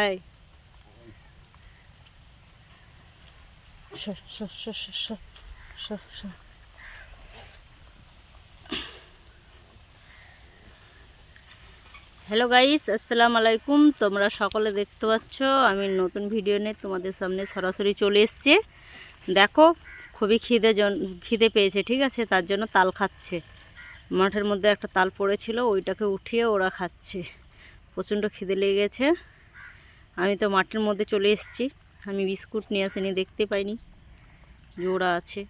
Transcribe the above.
এই hello guys, আসসালামু আলাইকুম। তোমরা সকলে দেখতে পাচ্ছ আমি নতুন ভিডিও নিয়ে তোমাদের সামনে সরাসরি চলে এসেছি। দেখো, খুবই খিদে পেয়েছে, ঠিক আছে, তার জন্য তাল খাচ্ছে। মাঠের মধ্যে একটা তাল পড়েছিল, ওইটাকে উঠিয়ে ওরা খাচ্ছে। প্রচণ্ড খিদে লেগে গেছে। আমি তো মাঠের মধ্যে চলে এসেছি, আমি বিস্কুট নিয়ে আসিনি, দেখতে পাইনি যে ওরা আছে।